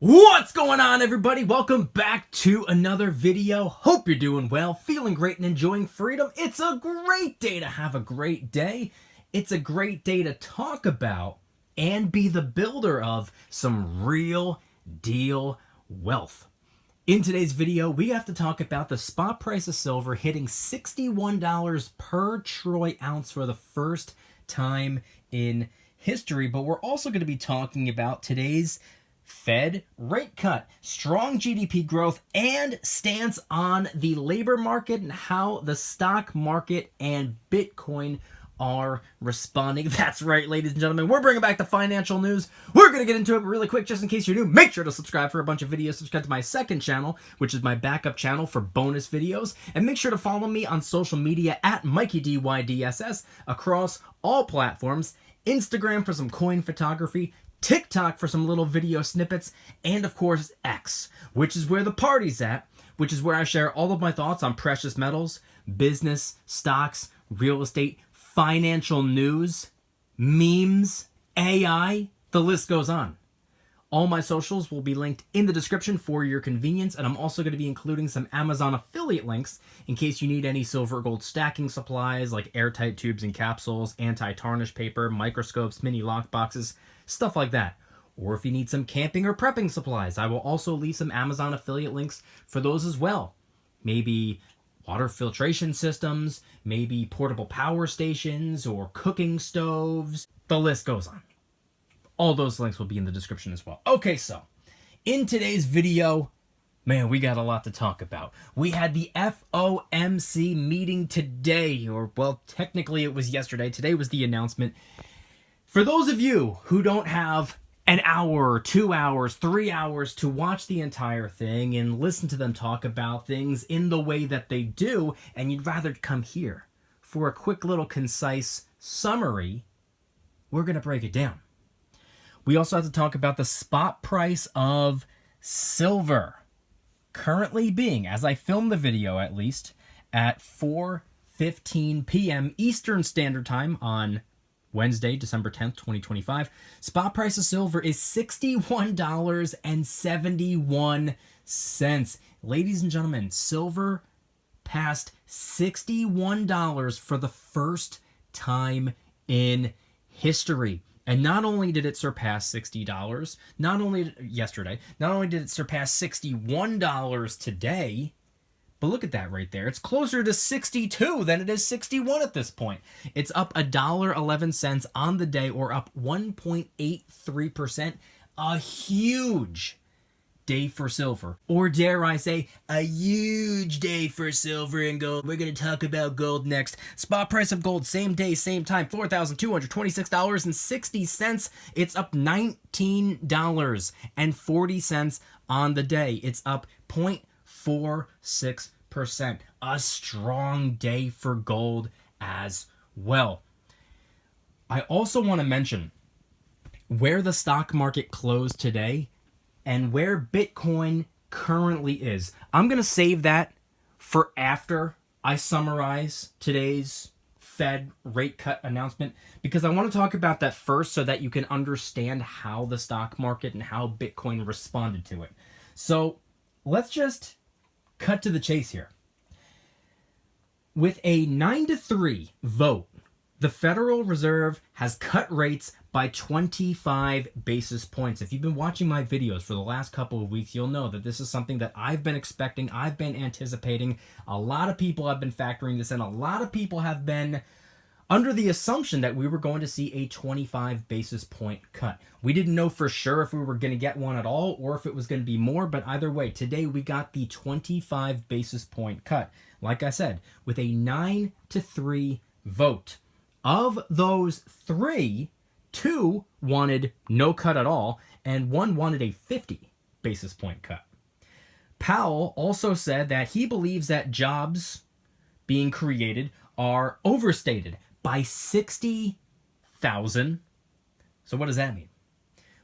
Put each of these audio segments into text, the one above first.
What's going on, everybody? Welcome back to another video. Hope you're doing well, feeling great, and enjoying freedom. It's a great day to have a great day. It's a great day to talk about and be the builder of some real deal wealth. In today's video, we have to talk about the spot price of silver hitting $61 per troy ounce for the first time in history. But we're also going to be talking about today's Fed rate cut, strong GDP growth, and stance on the labor market and how the stock market and Bitcoin are responding. That's right, ladies and gentlemen. We're bringing back the financial news. We're going to get into it really quick. Just in case you're new, make sure to subscribe for a bunch of videos. Subscribe to my second channel, which is my backup channel for bonus videos. And make sure to follow me on social media at Mykie DYDSS across all platforms. Instagram for some coin photography, TikTok for some little video snippets, and of course X, which is where the party's at, which is where I share all of my thoughts on precious metals, business, stocks, real estate, financial news, memes, AI, the list goes on. All my socials will be linked in the description for your convenience, and I'm also going to be including some Amazon affiliate links in case you need any silver or gold stacking supplies like airtight tubes and capsules, anti-tarnish paper, microscopes, mini lock boxes, stuff like that. Or if you need some camping or prepping supplies, I will also leave some Amazon affiliate links for those as well. Maybe water filtration systems, maybe portable power stations or cooking stoves. The list goes on. All those links will be in the description as well. Okay, so in today's video, man, we got a lot to talk about. We had the FOMC meeting today, or well, technically it was yesterday. Today was the announcement. For those of you who don't have an hour, 2 hours, 3 hours to watch the entire thing and listen to them talk about things in the way that they do, and you'd rather come here for a quick little concise summary, we're going to break it down. We also have to talk about the spot price of silver, currently being, as I film the video at least, at 4:15 p.m. Eastern Standard Time on Wednesday, December 10th, 2025. Spot price of silver is $61.71. Ladies and gentlemen, silver passed $61 for the first time in history. And not only did it surpass $60, not only did it surpass $61 today, but look at that right there. It's closer to 62 than it is 61 at this point. It's up $1.11 on the day, or up 1.83%. A huge day for silver. Or dare I say, a huge day for silver and gold. We're going to talk about gold next. Spot price of gold, same day, same time, $4,226.60. It's up $19.40 on the day. It's up 0.46%. A strong day for gold as well. I also want to mention where the stock market closed today and where Bitcoin currently is. I'm going to save that for after I summarize today's Fed rate cut announcement, because I want to talk about that first so that you can understand how the stock market and how Bitcoin responded to it. So let's just cut to the chase here. With a 9-3 vote, the Federal Reserve has cut rates by 25 basis points. If you've been watching my videos for the last couple of weeks, you'll know that this is something that I've been expecting, I've been anticipating. A lot of people have been factoring this in. A lot of people have been under the assumption that we were going to see a 25 basis point cut. We didn't know for sure if we were going to get one at all or if it was going to be more, but either way, today we got the 25 basis point cut. Like I said, with a 9-3 vote. Of those three, 2 wanted no cut at all, and 1 wanted a 50 basis point cut. Powell also said that he believes that jobs being created are overstated by 60,000. So what does that mean?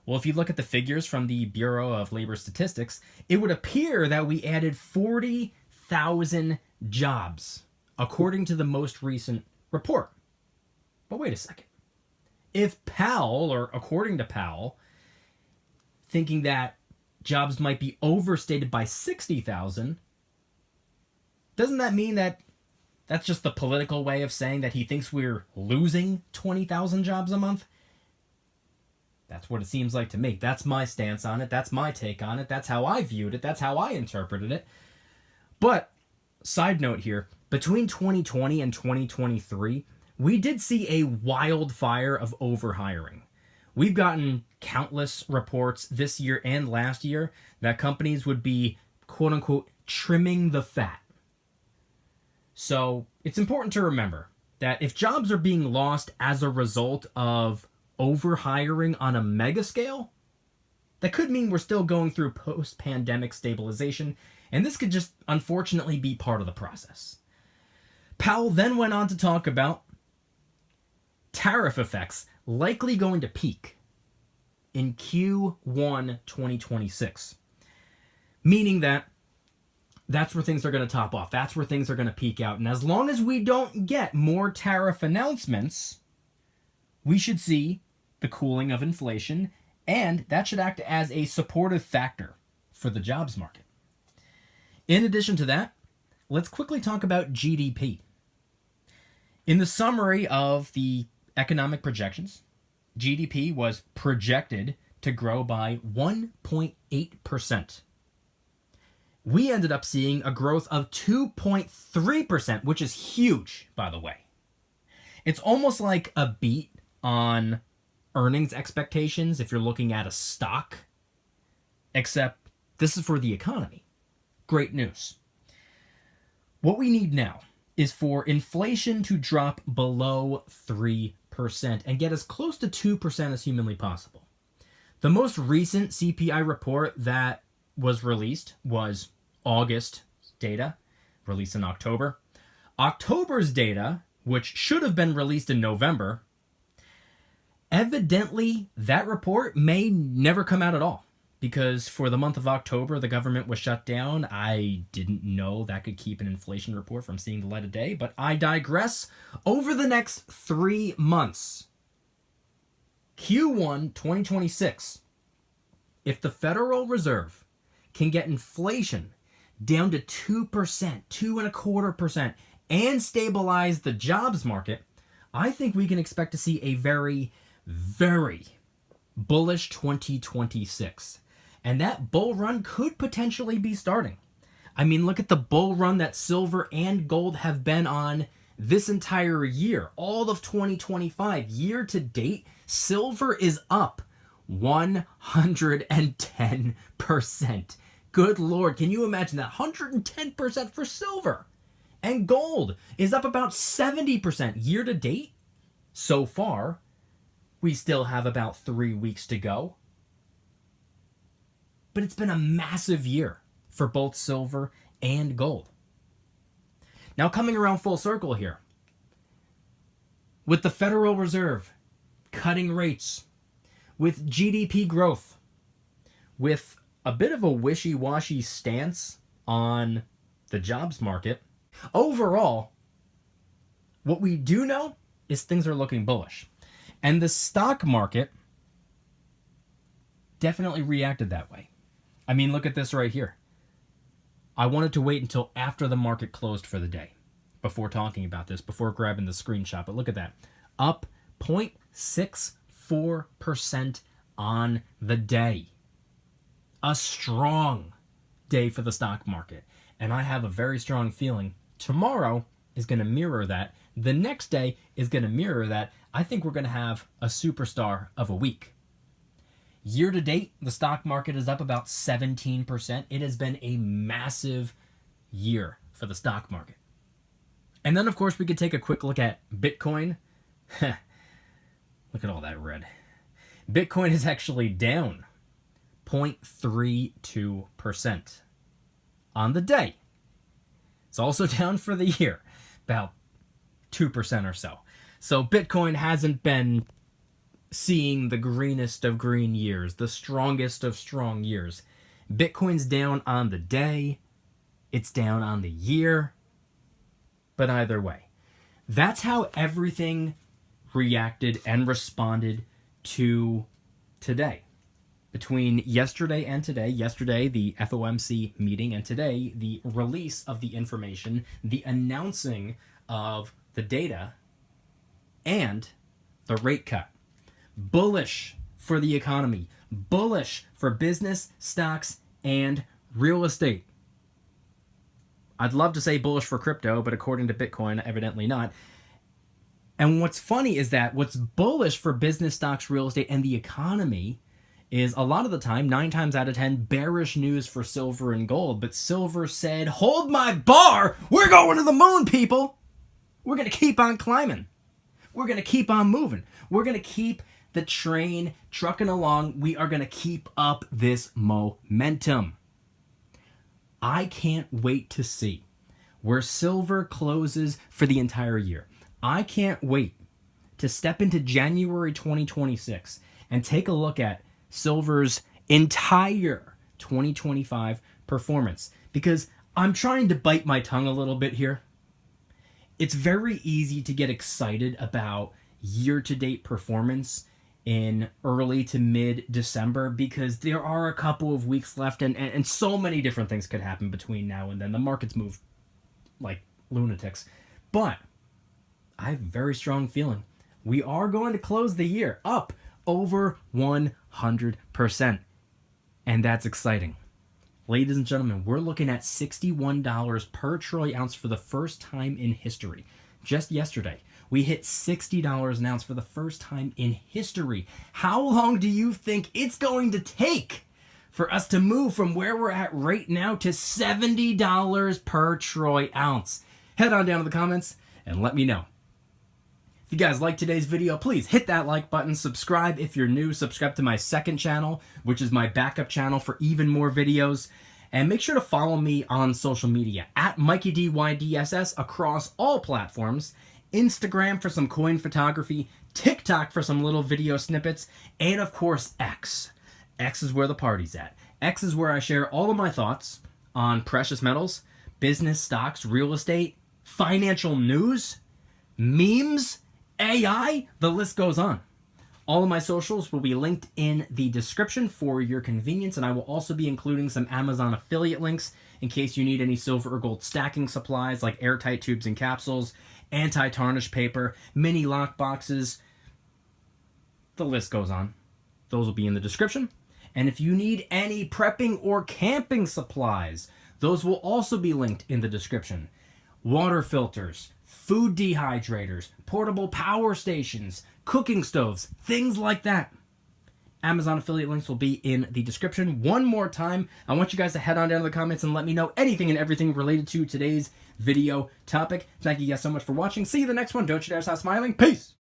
Well, if you look at the figures from the Bureau of Labor Statistics, it would appear that we added 40,000 jobs, according to the most recent report. But wait a second. If Powell, or according to Powell, thinking that jobs might be overstated by 60,000, doesn't that mean that that's just the political way of saying that he thinks we're losing 20,000 jobs a month? That's what it seems like to me. That's my stance on it. That's my take on it. That's how I viewed it. That's how I interpreted it. But, side note here, between 2020 and 2023, we did see a wildfire of overhiring. We've gotten countless reports this year and last year that companies would be, quote unquote, trimming the fat. So, it's important to remember that if jobs are being lost as a result of overhiring on a mega scale, that could mean we're still going through post-pandemic stabilization, and this could just unfortunately be part of the process. Powell then went on to talk about tariff effects likely going to peak in Q1 2026, meaning that that's where things are going to top off. That's where things are going to peak out. And as long as we don't get more tariff announcements, we should see the cooling of inflation, and that should act as a supportive factor for the jobs market. In addition to that, let's quickly talk about GDP. In the summary of the economic projections, GDP was projected to grow by 1.8%. We ended up seeing a growth of 2.3%, which is huge, by the way. It's almost like a beat on earnings expectations if you're looking at a stock, except this is for the economy. Great news. What we need now is for inflation to drop below 3% and get as close to 2% as humanly possible. The most recent CPI report that was released was August data, released in October. October's data, which should have been released in November, evidently that report may never come out at all, because for the month of October, the government was shut down. I didn't know that could keep an inflation report from seeing the light of day, but I digress. Over the next 3 months, Q1 2026, if the Federal Reserve can get inflation down to 2%, 2.25%, and stabilize the jobs market, I think we can expect to see a very, very bullish 2026. And that bull run could potentially be starting. I mean, look at the bull run that silver and gold have been on this entire year. All of 2025, year to date, silver is up 110%. Good Lord, can you imagine that? 110% for silver. And gold is up about 70% year to date. So far, we still have about 3 weeks to go. But it's been a massive year for both silver and gold. Now, coming around full circle here, with the Federal Reserve cutting rates, with GDP growth, with a bit of a wishy-washy stance on the jobs market, overall, what we do know is things are looking bullish. And the stock market definitely reacted that way. I mean, look at this right here. I wanted to wait until after the market closed for the day before talking about this, before grabbing the screenshot. But look at that. Up 0.64% on the day. A strong day for the stock market. And I have a very strong feeling tomorrow is going to mirror that. The next day is going to mirror that. I think we're going to have a superstar of a week. Year to date, the stock market is up about 17%. It has been a massive year for the stock market. And then, of course, we could take a quick look at Bitcoin. Look at all that red. Bitcoin is actually down 0.32% on the day. It's also down for the year, about 2% or so. So Bitcoin hasn't been seeing the greenest of green years, the strongest of strong years. Bitcoin's down on the day. It's down on the year. But either way, that's how everything reacted and responded to today. between yesterday and today. Yesterday, the FOMC meeting, and today, the release of the information, the announcing of the data, and the rate cut. Bullish for the economy, bullish for business, stocks, and real estate. I'd love to say bullish for crypto, but according to Bitcoin, evidently not. And what's funny is that what's bullish for business, stocks, real estate, and the economy is a lot of the time, 9 times out of 10, bearish news for silver and gold. But silver said, hold my bar, we're going to the moon, people. We're going to keep on climbing. We're going to keep on moving. We're going to keep the train trucking along. We are going to keep up this momentum. I can't wait to see where silver closes for the entire year. I can't wait to step into January 2026 and take a look at silver's entire 2025 performance, because I'm trying to bite my tongue a little bit here. It's very easy to get excited about year-to-date performance in early to mid-December because there are a couple of weeks left and so many different things could happen between now and then. The markets move like lunatics. But I have a very strong feeling we are going to close the year up over 100%. And that's exciting. Ladies and gentlemen, we're looking at $61 per troy ounce for the first time in history. Just yesterday, we hit $60 an ounce for the first time in history. How long do you think it's going to take for us to move from where we're at right now to $70 per troy ounce? Head on down to the comments and let me know. If you guys like today's video, please hit that like button, subscribe if you're new, subscribe to my second channel, which is my backup channel for even more videos, and make sure to follow me on social media at Mykie DYDSS across all platforms, Instagram for some coin photography, TikTok for some little video snippets, and of course X. X is where the party's at. X is where I share all of my thoughts on precious metals, business, stocks, real estate, financial news, memes, AI, the list goes on. All of my socials will be linked in the description for your convenience, and I will also be including some Amazon affiliate links in case you need any silver or gold stacking supplies like airtight tubes and capsules, anti-tarnish paper, mini lock boxes. The list goes on. Those will be in the description. And if you need any prepping or camping supplies, those will also be linked in the description. Water filters, food dehydrators, portable power stations, cooking stoves, things like that. Amazon affiliate links will be in the description. One more time, I want you guys to head on down to the comments and let me know anything and everything related to today's video topic. Thank you guys so much for watching. See you in the next one. Don't you dare stop smiling. Peace!